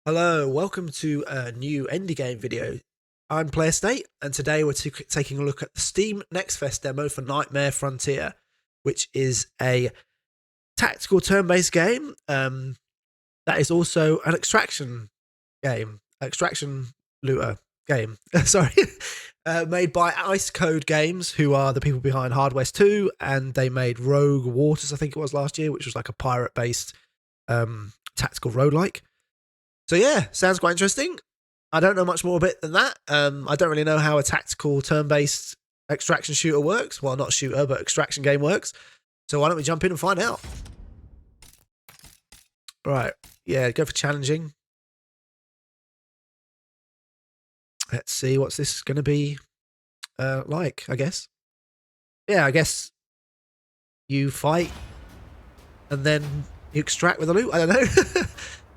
Hello, welcome to a new indie game video. I'm PlayerState, and today we're taking a look at the Steam nextfest demo for Nightmare Frontier, which is a tactical turn-based game that is also an extraction looter game. Sorry, made by Ice Code Games, who are the people behind Hard West 2, and they made Rogue Waters, I think it was last year, which was like a pirate-based tactical roguelike. So yeah, sounds quite interesting. I don't know much more bit than that. I don't really know how a tactical turn-based extraction shooter works. Well, not shooter, but extraction game works. So why don't we jump in and find out? Right, yeah, go for challenging. Let's see what's this going to be like, I guess. Yeah, I guess you fight and then you extract with the loot. I don't know.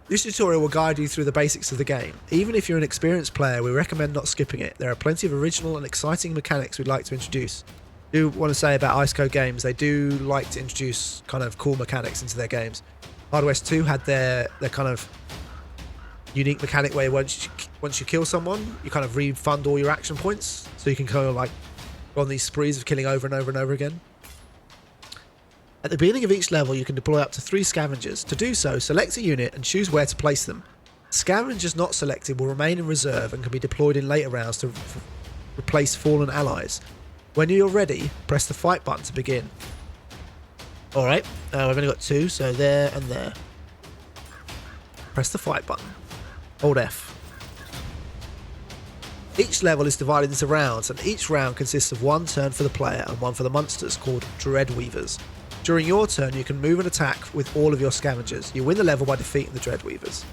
This tutorial will guide you through the basics of the game. Even if you're an experienced player, we recommend not skipping it. There are plenty of original and exciting mechanics we'd like to introduce. I do want to say about Ice Code Games, they do like to introduce kind of cool mechanics into their games. Hard West 2 had their kind of unique mechanic where once you kill someone, you kind of refund all your action points, so you can kind of like go on these sprees of killing over and over and over again. At the beginning of each level, you can deploy up to 3 scavengers. To do so, select a unit and choose where to place them. Scavengers not selected will remain in reserve and can be deployed in later rounds to replace fallen allies. When you're ready, press the fight button to begin. Alright, we've only got 2, so there and there. Press the fight button. Hold F. Each level is divided into rounds, and each round consists of 1 turn for the player and 1 for the monsters, called Dreadweavers. During your turn, you can move and attack with all of your scavengers. You win the level by defeating the Dreadweavers.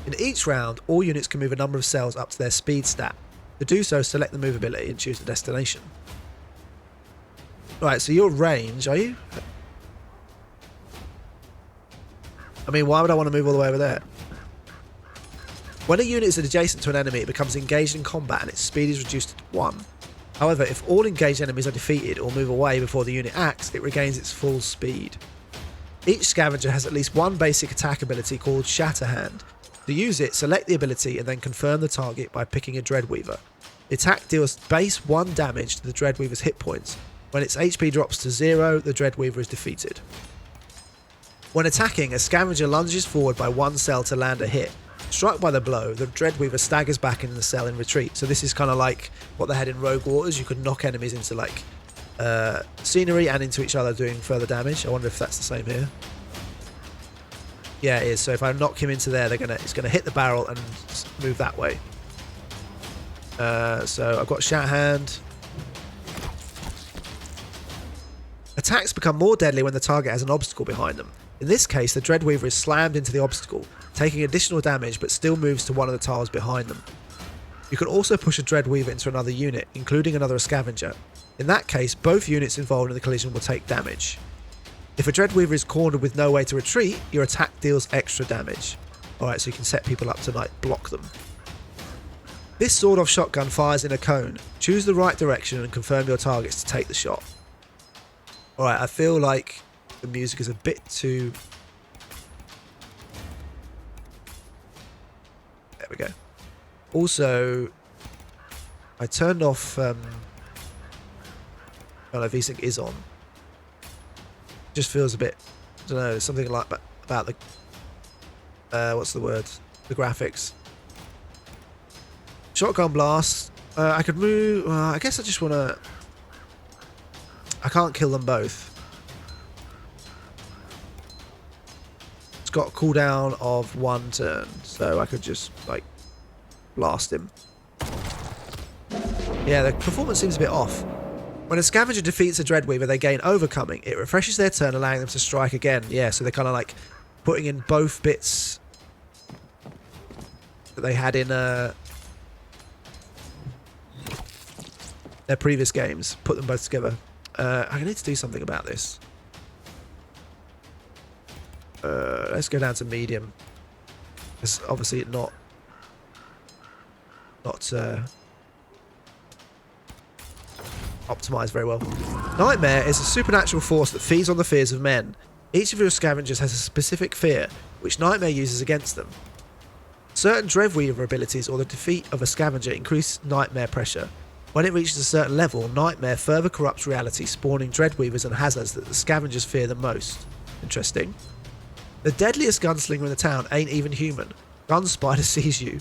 In each round, all units can move a number of cells up to their speed stat. To do so, select the move ability and choose the destination. Right, so your range, are you? I mean, why would I want to move all the way over there? When a unit is adjacent to an enemy, it becomes engaged in combat and its speed is reduced to 1. However, if all engaged enemies are defeated or move away before the unit acts, it regains its full speed. Each scavenger has at least 1 basic attack ability called Shatterhand. To use it, select the ability and then confirm the target by picking a Dreadweaver. The attack deals base 1 damage to the Dreadweaver's hit points. When its HP drops to 0, the Dreadweaver is defeated. When attacking, a scavenger lunges forward by 1 cell to land a hit. Struck by the blow, the Dreadweaver staggers back in the cell in retreat. So this is kind of like what they had in Rogue Waters. You could knock enemies into like scenery and into each other, doing further damage. I wonder if that's the same here. Yeah, it is. So if I knock him into there, it's gonna hit the barrel and move that way. So I've got Shatterhand. Attacks become more deadly when the target has an obstacle behind them. In this case, the Dreadweaver is slammed into the obstacle, taking additional damage but still moves to one of the tiles behind them. You can also push a Dreadweaver into another unit, including another scavenger. In that case, both units involved in the collision will take damage. If a Dreadweaver is cornered with no way to retreat, your attack deals extra damage. Alright, so you can set people up to like block them. This sawed-off shotgun fires in a cone. Choose the right direction and confirm your targets to take the shot. Alright, I feel like the music is a bit too... There we go. Also, I turned off... I don't know if VSync is on. Just feels a bit... I don't know, something like about the... what's the word? The graphics. Shotgun blast. I could move... I guess I just want to... I can't kill them both. It's got a cooldown of 1 turn, so I could just like blast him. Yeah, the performance seems a bit off. When a scavenger defeats a Dreadweaver, they gain overcoming. It refreshes their turn, allowing them to strike again. Yeah, so they're kind of like putting in both bits that they had in their previous games. Put them both together. I need to do something about this. Let's go down to medium. It's obviously not optimized very well. Nightmare is a supernatural force that feeds on the fears of men. Each of your scavengers has a specific fear, which Nightmare uses against them. Certain Dreadweaver abilities or the defeat of a scavenger increase nightmare pressure. When it reaches a certain level, Nightmare further corrupts reality, spawning Dreadweavers and hazards that the scavengers fear the most. Interesting. The deadliest gunslinger in the town ain't even human. Gun Spider sees you.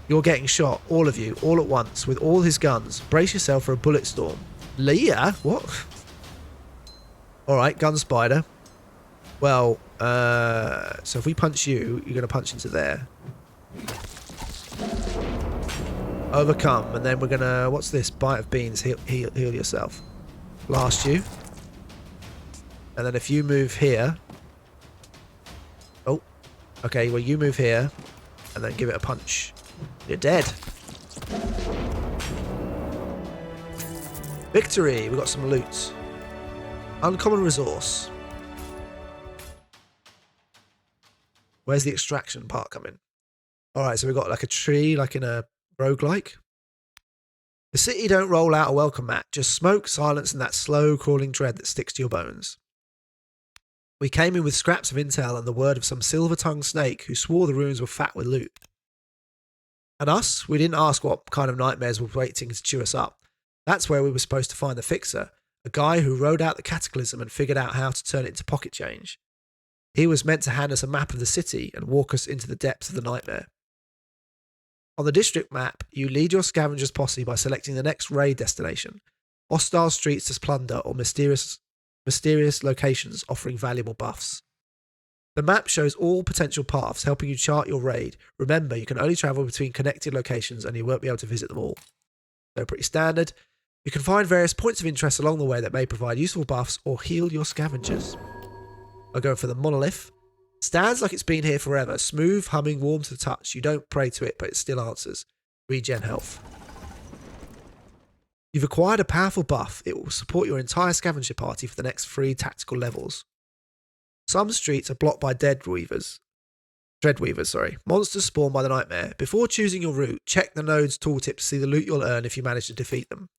You're getting shot, all of you, all at once, with all his guns. Brace yourself for a bullet storm. Leah? What? Alright, Gun Spider. Well, so if we punch you, you're going to punch into there. Overcome, and then we're going to... What's this? Bite of beans. Heal yourself. Blast you. And then if you move here... Oh. Okay, well you move here. And then give it a punch. You're dead. Victory! We got some loot. Uncommon resource. Where's the extraction part coming? Alright, so we've got like a tree, like in a roguelike. The city don't roll out a welcome mat. Just smoke, silence, and that slow crawling dread that sticks to your bones. We came in with scraps of intel and the word of some silver-tongued snake who swore the ruins were fat with loot. And us? We didn't ask what kind of nightmares were waiting to chew us up. That's where we were supposed to find the fixer, a guy who rode out the cataclysm and figured out how to turn it into pocket change. He was meant to hand us a map of the city and walk us into the depths of the nightmare. On the district map, you lead your scavenger's posse by selecting the next raid destination, hostile streets to plunder or mysterious locations offering valuable buffs. The map shows all potential paths, helping you chart your raid. Remember, you can only travel between connected locations and you won't be able to visit them all. They're pretty standard. You can find various points of interest along the way that may provide useful buffs or heal your scavengers. I'll go for the monolith. Stands like it's been here forever. Smooth, humming, warm to the touch. You don't pray to it, but it still answers. Regen health. You've acquired a powerful buff. It will support your entire scavenger party for the next 3 tactical levels. Some streets are blocked by Dreadweavers. Monsters spawn by the nightmare. Before choosing your route, check the node's tooltip to see the loot you'll earn if you manage to defeat them.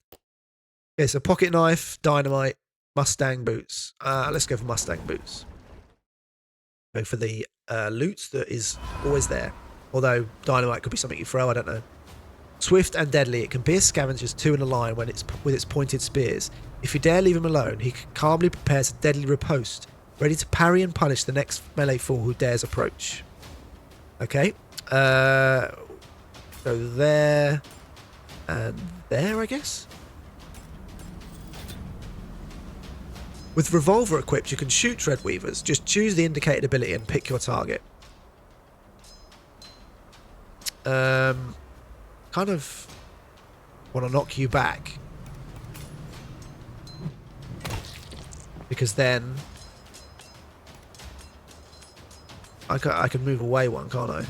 Okay, so pocket knife, dynamite, Mustang boots. Let's go for Mustang boots. Go for the loot that is always there. Although dynamite could be something you throw, I don't know. Swift and deadly, it can pierce scavengers 2 in a line when it's with its pointed spears. If you dare leave him alone, he calmly prepares a deadly riposte, ready to parry and punish the next melee fool who dares approach. Okay. Go there and there, I guess. With revolver equipped, you can shoot Dreadweavers. Just choose the indicated ability and pick your target. Kind of want to knock you back. Because then I can move away one, can't I?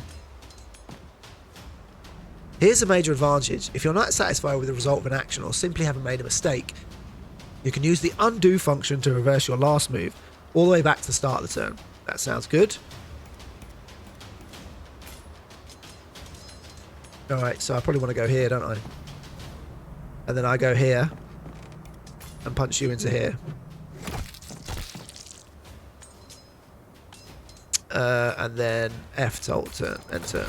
Here's a major advantage. If you're not satisfied with the result of an action or simply haven't made a mistake, you can use the undo function to reverse your last move all the way back to the start of the turn. That sounds good. Alright, so I probably want to go here, don't I? And then I go here and punch you into here. And then F to alt turn, end turn.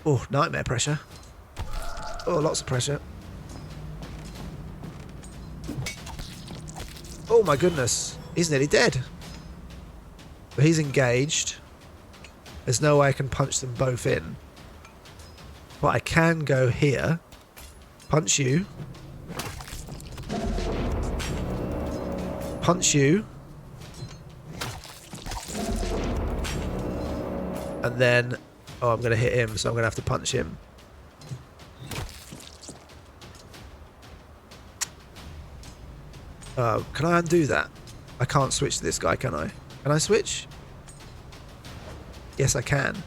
Oh, nightmare pressure. Oh, lots of pressure. Oh my goodness, he's nearly dead. But he's engaged. There's no way I can punch them both in. But I can go here, punch you, and then, oh, I'm going to hit him, so I'm going to have to punch him. Can I undo that? I can't switch to this guy, can I? Can I switch? Yes, I can.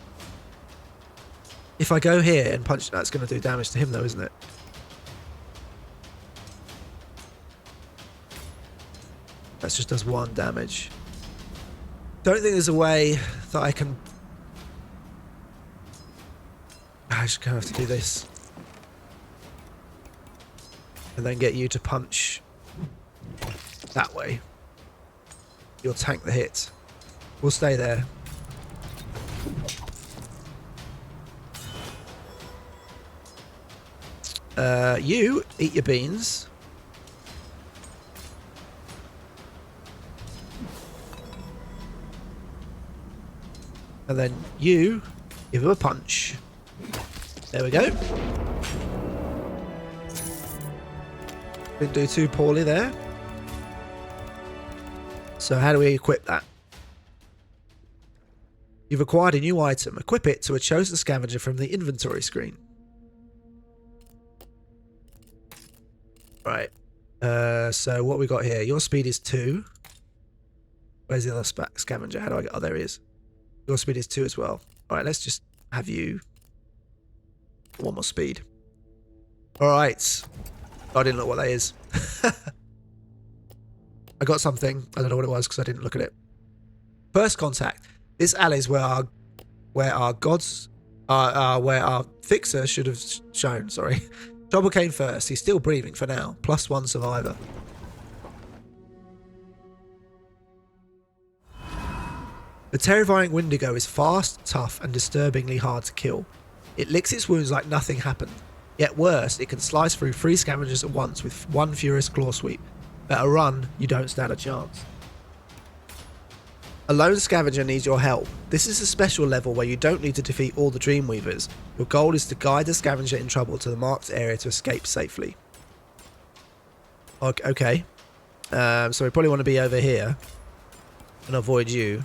If I go here and punch, that's going to do damage to him though, isn't it? That just does 1 damage. Don't think there's a way that I can... I just going to have to do this. And then get you to punch that way. You'll tank the hit. We'll stay there. You eat your beans. And then you give him a punch. There we go. Didn't do too poorly there. So how do we equip that? You've acquired a new item. Equip it to a chosen scavenger from the inventory screen. Right. So what we got here? Your speed is 2. Where's the other scavenger? How do I get... Oh, there he is. Your speed is 2 as well. Alright, let's just have you... 1 more speed. Alright. I didn't look what that is. I got something. I don't know what it was because I didn't look at it. First contact. This alley is where our fixer should have shown. Sorry. Trouble came first. He's still breathing for now. +1 survivor. The terrifying Wendigo is fast, tough, and disturbingly hard to kill. It licks its wounds like nothing happened. Yet worse, it can slice through 3 scavengers at once with 1 furious claw sweep. Better run, you don't stand a chance. A lone scavenger needs your help. This is a special level where you don't need to defeat all the Dreamweavers. Your goal is to guide the scavenger in trouble to the marked area to escape safely. Okay. So we probably want to be over here and avoid you.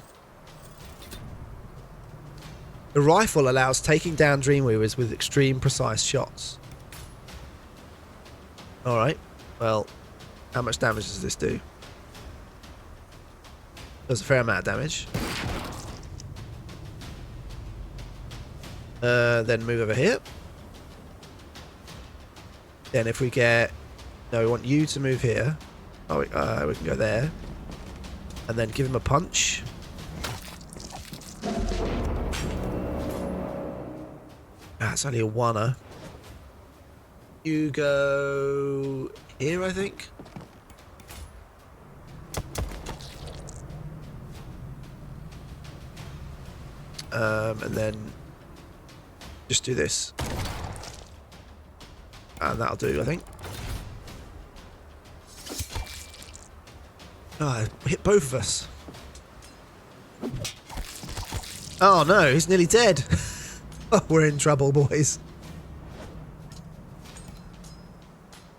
The rifle allows taking down Dreamweavers with extreme precise shots. Alright. Well, how much damage does this do? Does a fair amount of damage. Then move over here. Then if we get... No, we want you to move here. Oh, we can go there. And then give him a punch. Ah, it's only a 1-er. You go here, I think. And then just do this. And that'll do, I think. Oh, I hit both of us. Oh no, he's nearly dead. Oh, we're in trouble, boys.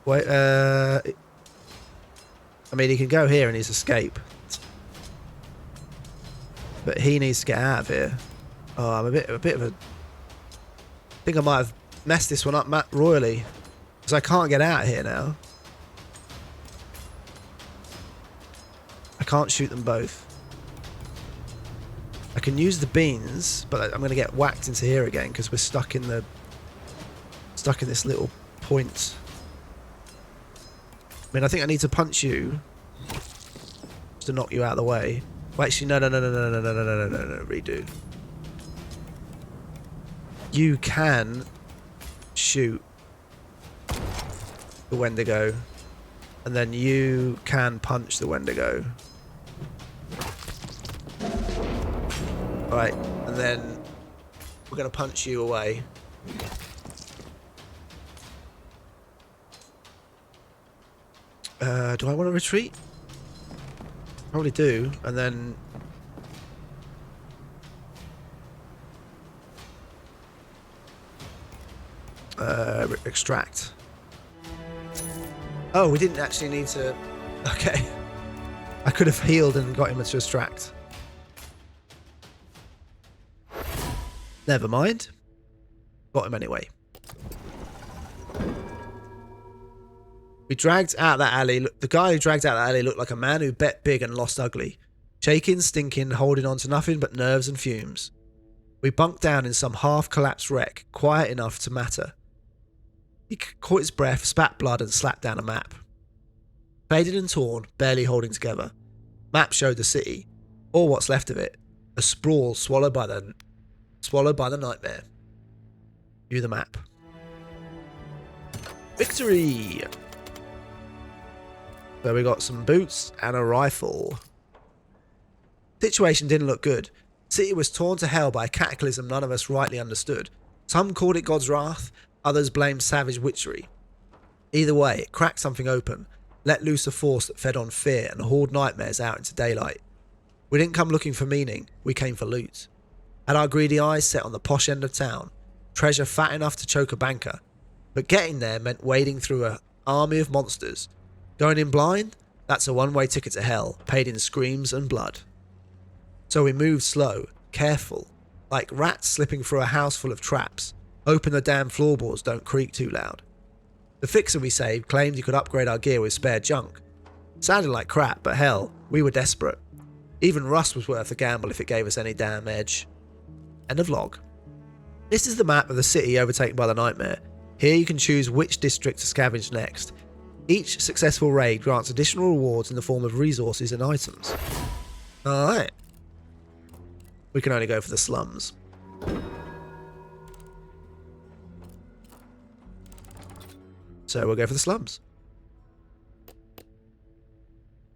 Wait, I mean, he can go here and he's escape. But he needs to get out of here. Oh, I'm a bit of a... I think I might have messed this one up royally. Because I can't get out of here now. I can't shoot them both. I can use the beans, but I'm going to get whacked into here again because we're stuck in the... Stuck in this little point. I mean, I think I need to punch you. Just to knock you out of the way. Well, actually, no, redo. You can shoot the Wendigo, and then you can punch the Wendigo. Alright, and then we're going to punch you away. Do I want to retreat? Probably do, and then... extract. Oh, we didn't actually need to... Okay. I could have healed and got him to extract. Never mind. Got him anyway. We dragged out that alley. The guy who dragged out that alley looked like a man who bet big and lost ugly. Shaking, stinking, holding on to nothing but nerves and fumes. We bunked down in some half-collapsed wreck, quiet enough to matter. He caught his breath, spat blood, and slapped down a map. Faded and torn, barely holding together. Map showed the city, or what's left of it. A sprawl swallowed by the nightmare. View the map. Victory! So we got some boots and a rifle. Situation didn't look good. City was torn to hell by a cataclysm none of us rightly understood. Some called it God's wrath, others blamed savage witchery. Either way, it cracked something open, let loose a force that fed on fear and hauled nightmares out into daylight. We didn't come looking for meaning, we came for loot. Had our greedy eyes set on the posh end of town, treasure fat enough to choke a banker. But getting there meant wading through an army of monsters. Going in blind? That's a one-way ticket to hell, paid in screams and blood. So we moved slow, careful, like rats slipping through a house full of traps, hoping the damn floorboards don't creak too loud. The fixer we saved claimed he could upgrade our gear with spare junk. Sounded like crap, but hell, we were desperate. Even rust was worth a gamble if it gave us any damn edge. End of log. This is the map of the city overtaken by the nightmare. Here you can choose which district to scavenge next. Each successful raid grants additional rewards in the form of resources and items. Alright. We can only go for the slums. So we'll go for the slums.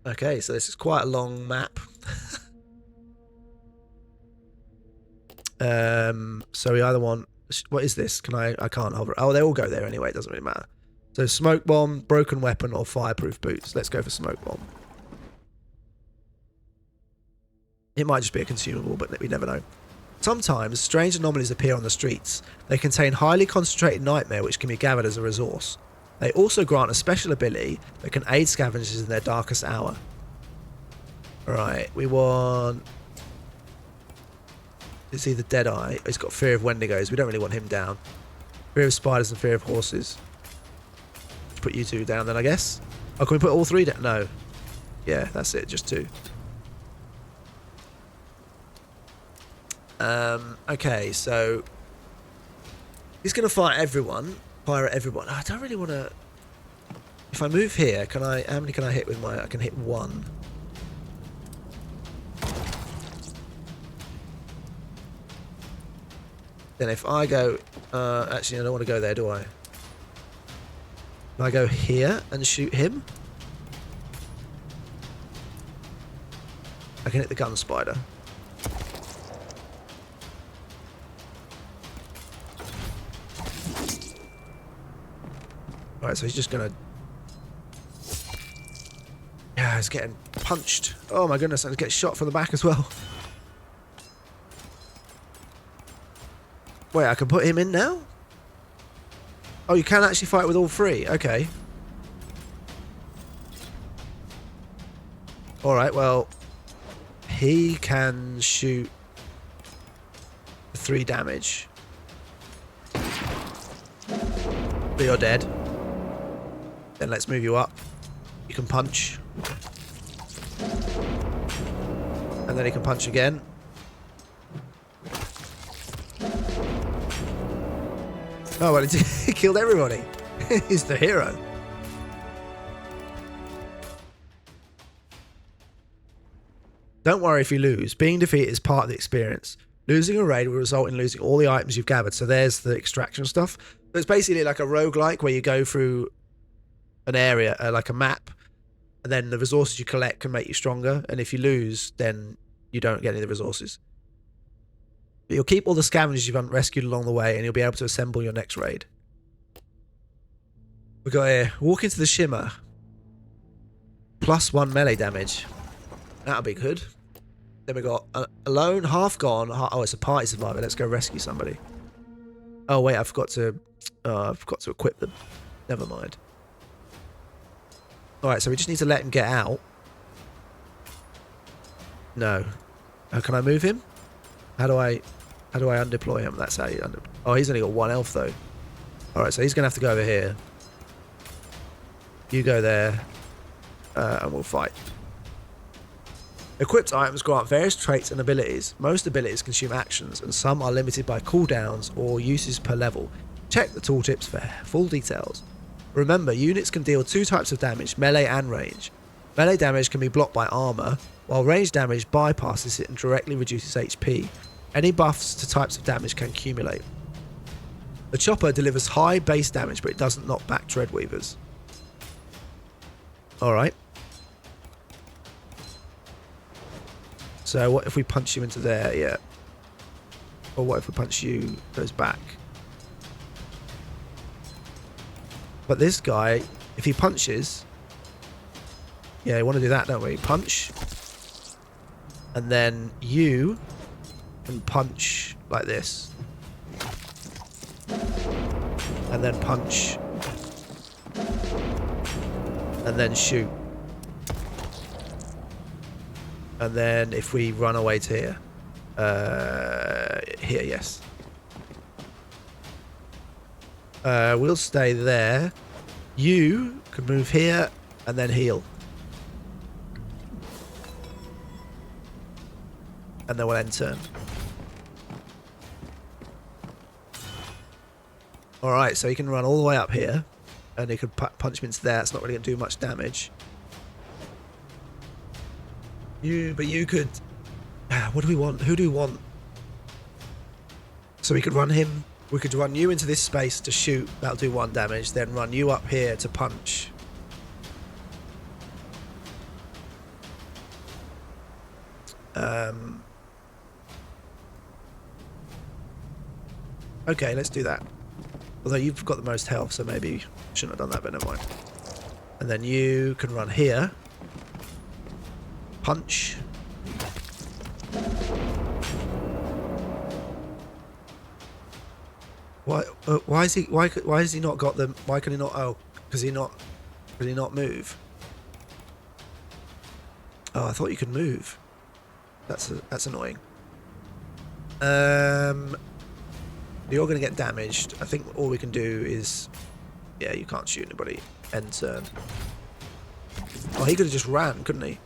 Okay, so this is quite a long map. So we either want... What is this? I can't hover. Oh, they all go there anyway. It doesn't really matter. So smoke bomb, broken weapon, or fireproof boots. Let's go for smoke bomb. It might just be a consumable, but we never know. Sometimes strange anomalies appear on the streets. They contain highly concentrated nightmare which can be gathered as a resource. They also grant a special ability that can aid scavengers in their darkest hour. Alright, we want... It's either Deadeye. He's got fear of Wendigos. We don't really want him down. Fear of spiders and fear of horses. Let's put you two down then, I guess. Oh, can we put all three down? No. Yeah, that's it. Just two. Okay, so... He's going to fight everyone. Pirate everyone. I don't really want to... If I move here, can I... How many can I hit with my... I can hit one. Then if I go... actually, I don't want to go there, do I? If I go here and shoot him... I can hit the gun spider. Alright, so he's just gonna... Yeah, he's getting punched. Oh my goodness, and he's getting shot from the back as well. Wait, I can put him in now? Oh, you can actually fight with all three. Okay. Alright, well... He can shoot... 3 damage. But you're dead. Then let's move you up. You can punch. And then he can punch again. Oh, well, he killed everybody. He's the hero. Don't worry if you lose. Being defeated is part of the experience. Losing a raid will result in losing all the items you've gathered. So there's the extraction stuff. So it's basically like a roguelike where you go through an area, like a map, and then the resources you collect can make you stronger. And if you lose, then you don't get any of the resources. But you'll keep all the scavengers you've rescued along the way, and you'll be able to assemble your next raid. We got here. Walk into the shimmer. +1 melee damage. That'll be good. Then we got alone, half gone. Oh, it's a party survivor. Let's go rescue somebody. Oh wait, I forgot to equip them. Never mind. All right, so we just need to let him get out. No. Can I move him? How do I undeploy him? That's how you undeploy. Oh, he's only got 1 health though. All right, so he's gonna have to go over here. You go there, and we'll fight. Equipped items grant various traits and abilities. Most abilities consume actions, and some are limited by cooldowns or uses per level. Check the tooltips for full details. Remember, units can deal 2 types of damage, melee and range. Melee damage can be blocked by armor, while range damage bypasses it and directly reduces HP. Any buffs to types of damage can accumulate. The chopper delivers high base damage, but it doesn't knock back Dreadweavers. Alright. So what if we punch you into there? Yeah. Or what if we punch you, goes back? But this guy, if he punches... Yeah, we want to do that, don't we? Punch. And then you can punch like this. And then punch. And then shoot. And then if we run away to here. Here, yes. We'll stay there. You can move here and then heal. And then we'll end turn. Alright, so you can run all the way up here. And you can punch me into there. It's not really going to do much damage. But you could... What do we want? Who do we want? So we could run him. We could run you into this space to shoot. That'll do 1 damage. Then run you up here to punch. Okay, let's do that. Although you've got the most health, so maybe shouldn't have done that, but never mind. And then you can run here. Punch. Why is he? Why has he not got them? Why can he not? Oh, because he not? Can he not move? Oh, I thought you could move. That's annoying. You're going to get damaged. I think all we can do is... Yeah, you can't shoot anybody. End turn. Oh, he could have just ran, couldn't he?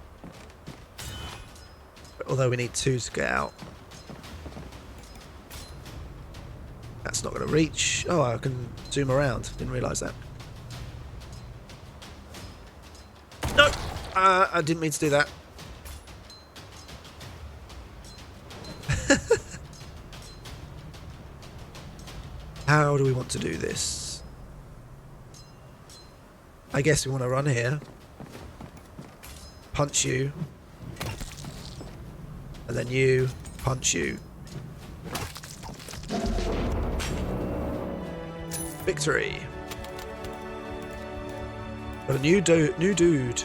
Although we need 2 to get out. That's not going to reach. Oh, I can zoom around. Didn't realise that. No! I didn't mean to do that. How do we want to do this? I guess we want to run here. Punch you. And then you punch you. Victory. Got a new dude.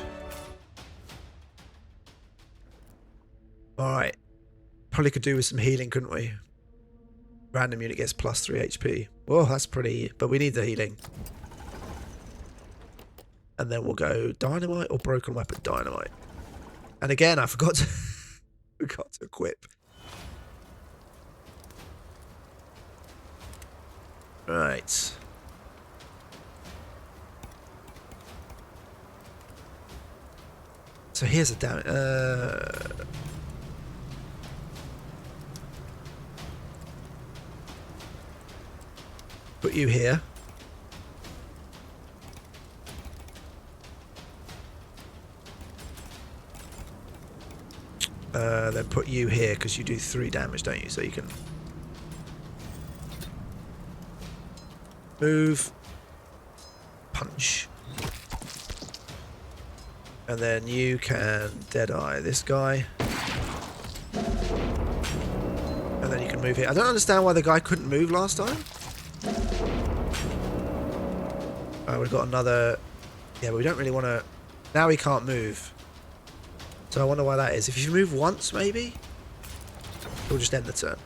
Alright. Probably could do with some healing, couldn't we? Random unit gets plus 3 HP. Oh, that's pretty... But we need the healing. And then we'll go dynamite or broken weapon dynamite. And again, I forgot to... forgot to equip. Right. So here's a damage. Put you here. Then put you here because you do 3 damage, don't you? So you can move, punch, and then you can deadeye this guy, and then you can move here. I don't understand why the guy couldn't move last time. We've got another... Yeah, but we don't really want to... Now he can't move. So I wonder why that is. If you move once, maybe? We'll just end the turn.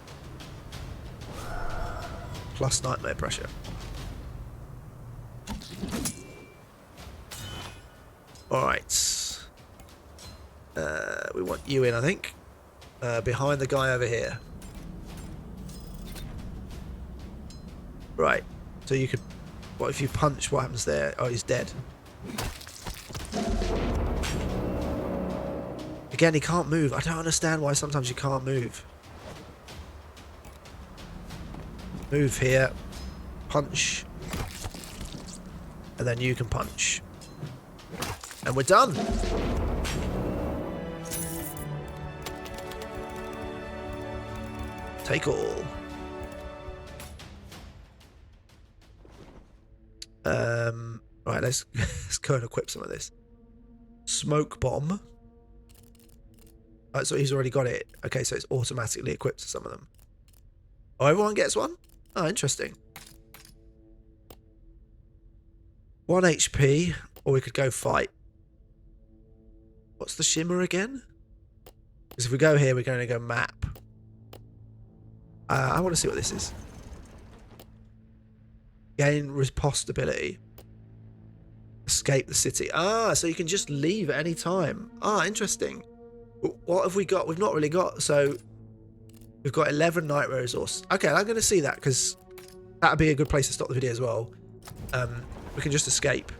Plus nightmare pressure. Alright. We want you in, I think. Behind the guy over here. Right. So you could... What if you punch? What happens there? Oh, he's dead. Again, he can't move. I don't understand why sometimes you can't move. Move here. Punch. And then you can punch. And we're done. Take all. Right, let's go and equip some of this. Smoke bomb. Oh, so he's already got it. Okay, so it's automatically equipped to some of them. Oh, everyone gets one? Oh, interesting. 1 HP, or we could go fight. What's the shimmer again? Because if we go here, we're going to go map. I want to see what this is. Gain riposte ability. Escape the city. Ah, so you can just leave at any time. Ah, interesting. What have we got? We've not really got. So we've got 11 nightmare resource. Okay, I'm going to see that because that would be a good place to stop the video as well. We can just escape.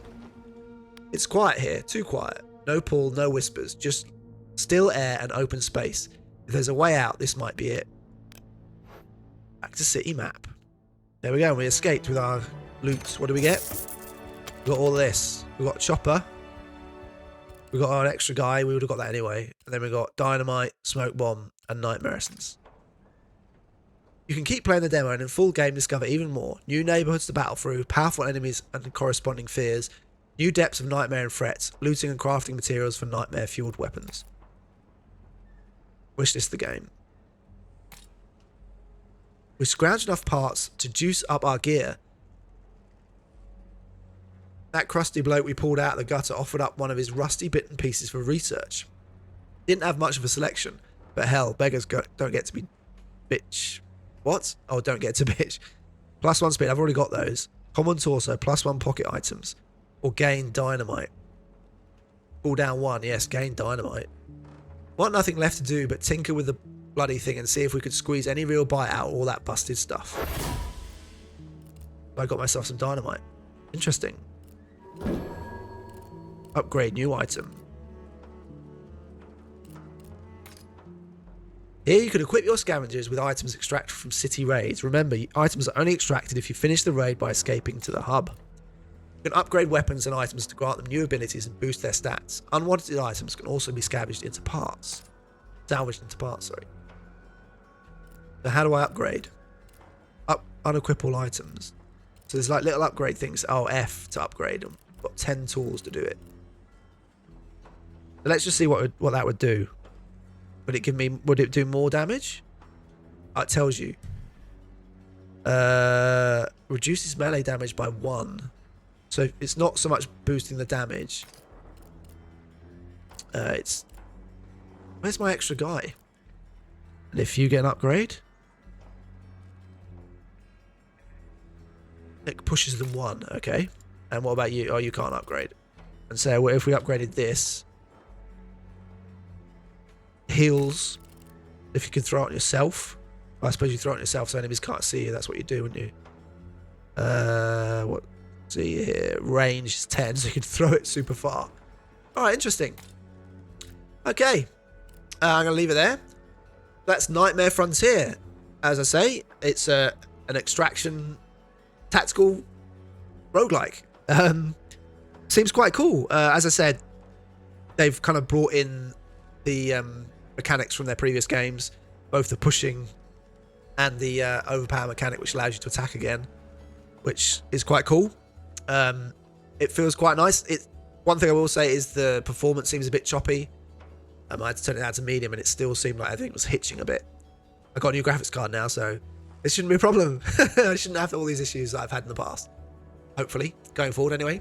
It's quiet here. Too quiet. No pull, no whispers. Just still air and open space. If there's a way out, this might be it. Back to city map. There we go. We escaped with our loot. What do we get? We got all this. We got chopper. We got our extra guy. We would have got that anyway. And then we got dynamite, smoke bomb, and nightmare essence. You can keep playing the demo and in full game discover even more. New neighborhoods to battle through, powerful enemies and corresponding fears, new depths of nightmare and threats, looting and crafting materials for nightmare-fueled weapons. Wishlist the game. We scrounged enough parts to juice up our gear. That crusty bloke we pulled out of the gutter offered up one of his rusty bitten pieces for research. Didn't have much of a selection, but hell, beggars don't get to be bitch. What? Oh, don't get to bitch. +1 speed, I've already got those. Common torso, +1 pocket items. Or gain dynamite. Pull down 1, yes, gain dynamite. Want nothing left to do but tinker with the bloody thing and see if we could squeeze any real bite out of all that busted stuff. I got myself some dynamite. Interesting. Upgrade new item. Here you can equip your scavengers with items extracted from city raids. Remember, items are only extracted if you finish the raid by escaping to the hub. You can upgrade weapons and items to grant them new abilities and boost their stats. Unwanted items can also be salvaged into parts. Sorry. So how do I upgrade? Unequip all items. So there's like little upgrade things. Oh, F to upgrade them. Got 10 tools to do it. So let's just see what that would do. Would it give me? Would it do more damage? Oh, it tells you. Reduces melee damage by 1. So it's not so much boosting the damage. It's... Where's my extra guy? And if you get an upgrade... It pushes them 1, okay. And what about you? Oh, you can't upgrade. And so if we upgraded this... Heals. If you can throw it on yourself. I suppose you throw it on yourself so enemies can't see you. That's what you do, wouldn't you? What... See here, range is 10, so you can throw it super far. Alright, interesting. Okay, I'm going to leave it there. That's Nightmare Frontier. As I say, it's an extraction tactical roguelike. Seems quite cool. As I said, they've kind of brought in the mechanics from their previous games, both the pushing and the overpower mechanic, which allows you to attack again, which is quite cool. It feels quite nice. One thing I will say is the performance seems a bit choppy. I had to turn it down to medium and it still seemed like everything was hitching a bit. I got a new graphics card now, so it shouldn't be a problem. I shouldn't have all these issues that I've had in the past. Hopefully, going forward anyway.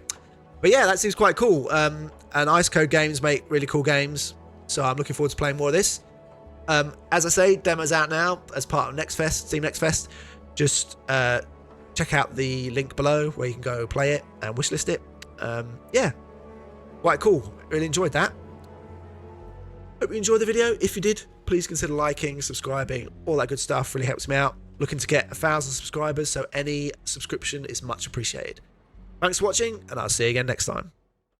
But yeah, that seems quite cool. And Ice Code Games make really cool games, so I'm looking forward to playing more of this. As I say, demo's out now as part of nextfest, Team nextfest. Just check out the link below where you can go play it and wishlist it. Yeah, quite cool. Really enjoyed that. Hope you enjoyed the video. If you did, please consider liking, subscribing, all that good stuff. Really helps me out. Looking to get 1,000 subscribers, so any subscription is much appreciated. Thanks for watching, and I'll see you again next time.